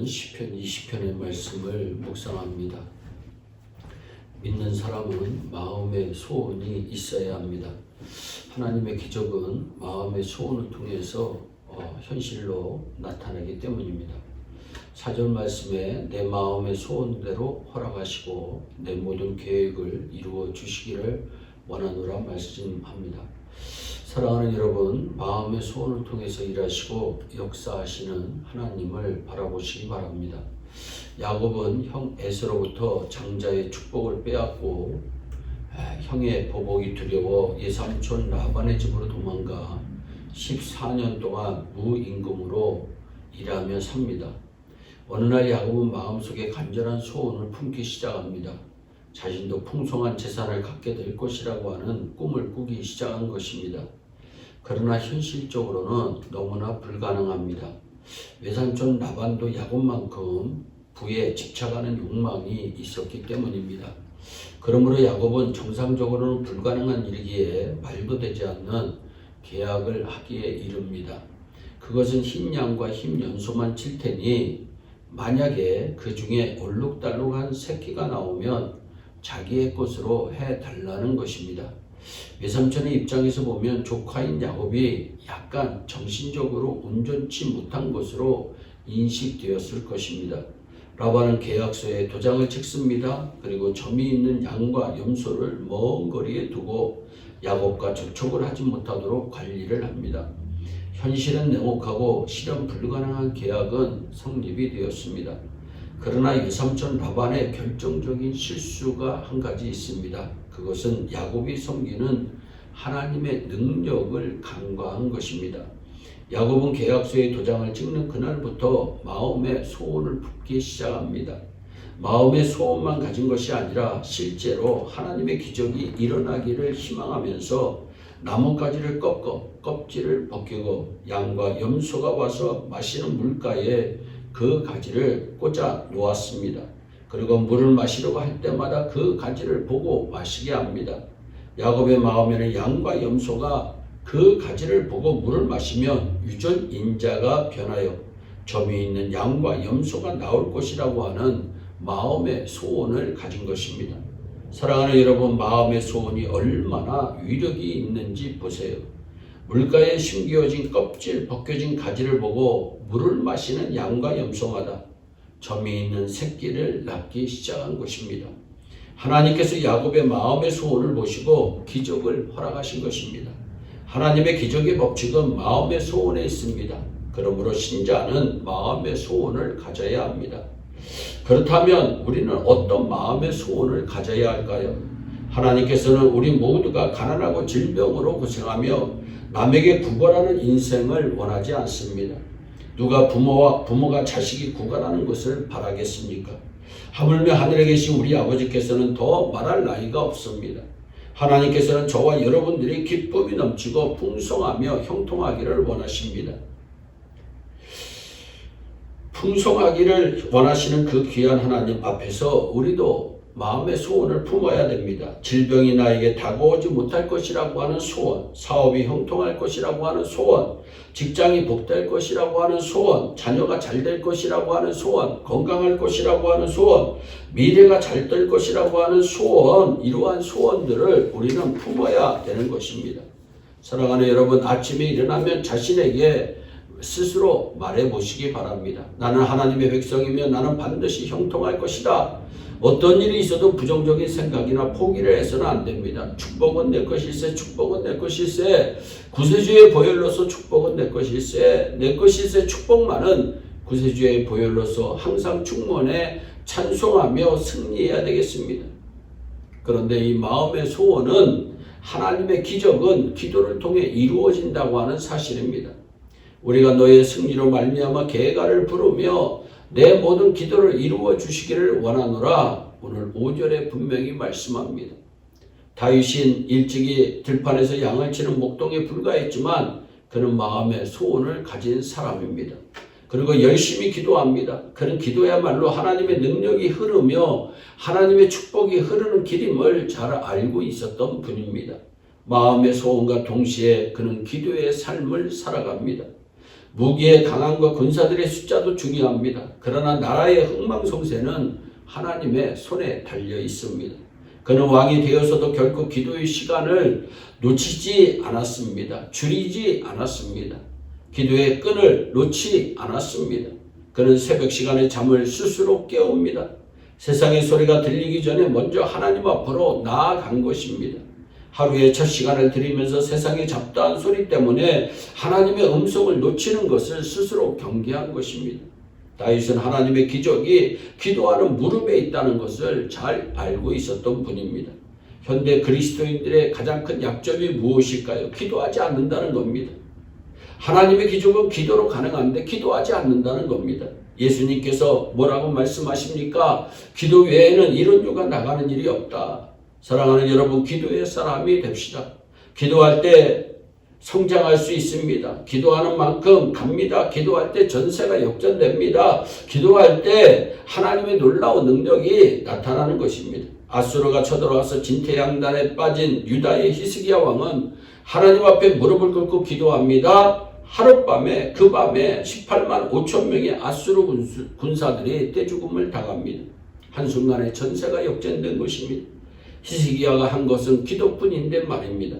시편 20편의 말씀을 묵상합니다. 믿는 사람은 마음의 소원이 있어야 합니다. 하나님의 기적은 마음의 소원을 통해서 현실로 나타나기 때문입니다. 4절 말씀에 내 마음의 소원대로 허락하시고 내 모든 계획을 이루어 주시기를 원하노라 말씀합니다. 사랑하는 여러분, 마음의 소원을 통해서 일하시고 역사하시는 하나님을 바라보시기 바랍니다. 야곱은 형 에서로부터 장자의 축복을 빼앗고 형의 보복이 두려워 예삼촌 라반의 집으로 도망가 14년 동안 무임금으로 일하며 삽니다. 어느 날 야곱은 마음속에 간절한 소원을 품기 시작합니다. 자신도 풍성한 재산을 갖게 될 것이라고 하는 꿈을 꾸기 시작한 것입니다. 그러나 현실적으로는 너무나 불가능합니다. 외삼촌 라반도 야곱만큼 부에 집착하는 욕망이 있었기 때문입니다. 그러므로 야곱은 정상적으로는 불가능한 일이기에 말도 되지 않는 계약을 하기에 이릅니다. 그것은 흰 양과 흰 연소만 칠 테니 만약에 그 중에 얼룩달룩한 새끼가 나오면 자기의 것으로 해달라는 것입니다. 외삼촌의 입장에서 보면 조카인 야곱이 약간 정신적으로 온전치 못한 것으로 인식되었을 것입니다. 라반은 계약서에 도장을 찍습니다. 그리고 점이 있는 양과 염소를 먼 거리에 두고 야곱과 접촉을 하지 못하도록 관리를 합니다. 현실은 냉혹하고 실현 불가능한 계약은 성립이 되었습니다. 그러나 외삼촌 라반의 결정적인 실수가 한 가지 있습니다. 그것은 야곱이 섬기는 하나님의 능력을 간과한 것입니다. 야곱은 계약서에 도장을 찍는 그날부터 마음의 소원을 품기 시작합니다. 마음의 소원만 가진 것이 아니라 실제로 하나님의 기적이 일어나기를 희망하면서 나뭇가지를 꺾어 껍질을 벗기고 양과 염소가 와서 마시는 물가에 그 가지를 꽂아 놓았습니다. 그리고 물을 마시려고 할 때마다 그 가지를 보고 마시게 합니다. 야곱의 마음에는 양과 염소가 그 가지를 보고 물을 마시면 유전인자가 변하여 점이 있는 양과 염소가 나올 것이라고 하는 마음의 소원을 가진 것입니다. 사랑하는 여러분, 마음의 소원이 얼마나 위력이 있는지 보세요. 물가에 심겨진 껍질 벗겨진 가지를 보고 물을 마시는 양과 염소마다 점이 있는 새끼를 낳기 시작한 것입니다. 하나님께서 야곱의 마음의 소원을 보시고 기적을 허락하신 것입니다. 하나님의 기적의 법칙은 마음의 소원에 있습니다. 그러므로 신자는 마음의 소원을 가져야 합니다. 그렇다면 우리는 어떤 마음의 소원을 가져야 할까요? 하나님께서는 우리 모두가 가난하고 질병으로 고생하며 남에게 구걸하는 인생을 원하지 않습니다. 누가 부모가 자식이 구걸하는 것을 바라겠습니까? 하물며 하늘에 계신 우리 아버지께서는 더 말할 나위가 없습니다. 하나님께서는 저와 여러분들이 기쁨이 넘치고 풍성하며 형통하기를 원하십니다. 풍성하기를 원하시는 그 귀한 하나님 앞에서 우리도 마음의 소원을 품어야 됩니다. 질병이 나에게 다가오지 못할 것이라고 하는 소원, 사업이 형통할 것이라고 하는 소원, 직장이 복될 것이라고 하는 소원, 자녀가 잘 될 것이라고 하는 소원, 건강할 것이라고 하는 소원, 미래가 잘 될 것이라고 하는 소원, 이러한 소원들을 우리는 품어야 되는 것입니다. 사랑하는 여러분, 아침에 일어나면 자신에게 스스로 말해 보시기 바랍니다. 나는 하나님의 백성이며 나는 반드시 형통할 것이다. 어떤 일이 있어도 부정적인 생각이나 포기를 해서는 안 됩니다. 축복은 내 것일세, 축복은 내 것일세, 구세주의 보혈로서 축복은 내 것일세, 내 것일세 축복만은 구세주의 보혈로서 항상 충만해 찬송하며 승리해야 되겠습니다. 그런데 이 마음의 소원은 하나님의 기적은 기도를 통해 이루어진다고 하는 사실입니다. 우리가 너의 승리로 말미암아 개가를 부르며 내 모든 기도를 이루어 주시기를 원하노라 오늘 5절에 분명히 말씀합니다. 다윗은 일찍이 들판에서 양을 치는 목동에 불과했지만 그는 마음의 소원을 가진 사람입니다. 그리고 열심히 기도합니다. 그는 기도야말로 하나님의 능력이 흐르며 하나님의 축복이 흐르는 길임을 잘 알고 있었던 분입니다. 마음의 소원과 동시에 그는 기도의 삶을 살아갑니다. 무기의 강함과 군사들의 숫자도 중요합니다. 그러나 나라의 흥망성쇠는 하나님의 손에 달려 있습니다. 그는 왕이 되어서도 결코 기도의 시간을 놓치지 않았습니다. 줄이지 않았습니다. 기도의 끈을 놓지 않았습니다. 그는 새벽 시간에 잠을 스스로 깨웁니다. 세상의 소리가 들리기 전에 먼저 하나님 앞으로 나아간 것입니다. 하루의 첫 시간을 드리면서 세상의 잡다한 소리 때문에 하나님의 음성을 놓치는 것을 스스로 경계한 것입니다. 다윗은 하나님의 기적이 기도하는 무릎에 있다는 것을 잘 알고 있었던 분입니다. 현대 그리스도인들의 가장 큰 약점이 무엇일까요? 기도하지 않는다는 겁니다. 하나님의 기적은 기도로 가능한데 기도하지 않는다는 겁니다. 예수님께서 뭐라고 말씀하십니까? 기도 외에는 이런 유가 나가는 일이 없다. 사랑하는 여러분, 기도의 사람이 됩시다. 기도할 때 성장할 수 있습니다. 기도하는 만큼 갑니다. 기도할 때 전세가 역전됩니다. 기도할 때 하나님의 놀라운 능력이 나타나는 것입니다. 아수르가 쳐들어와서 진퇴양난에 빠진 유다의 히스기야 왕은 하나님 앞에 무릎을 꿇고 기도합니다. 하룻밤에 그 밤에 18만 5천 명의 아수르 군사들이 떼죽음을 당합니다. 한순간에 전세가 역전된 것입니다. 히스기야가 한 것은 기도뿐인데 말입니다.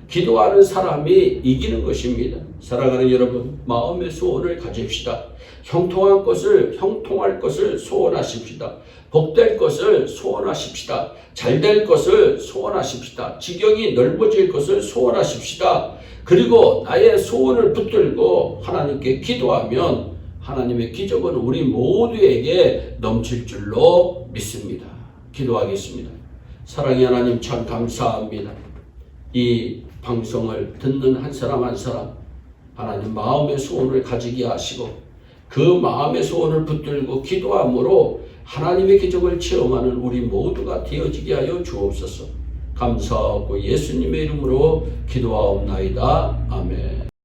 기도하는 사람이 이기는 것입니다. 사랑하는 여러분, 마음의 소원을 가집시다. 형통할 것을 소원하십시다. 복될 것을 소원하십시다. 잘될 것을 소원하십시다. 지경이 넓어질 것을 소원하십시다. 그리고 나의 소원을 붙들고 하나님께 기도하면 하나님의 기적은 우리 모두에게 넘칠 줄로 믿습니다. 기도하겠습니다. 사랑의 하나님, 참 감사합니다. 이 방송을 듣는 한 사람 한 사람 하나님 마음의 소원을 가지게 하시고 그 마음의 소원을 붙들고 기도함으로 하나님의 기적을 체험하는 우리 모두가 되어지게 하여 주옵소서. 감사하고 예수님의 이름으로 기도하옵나이다. 아멘.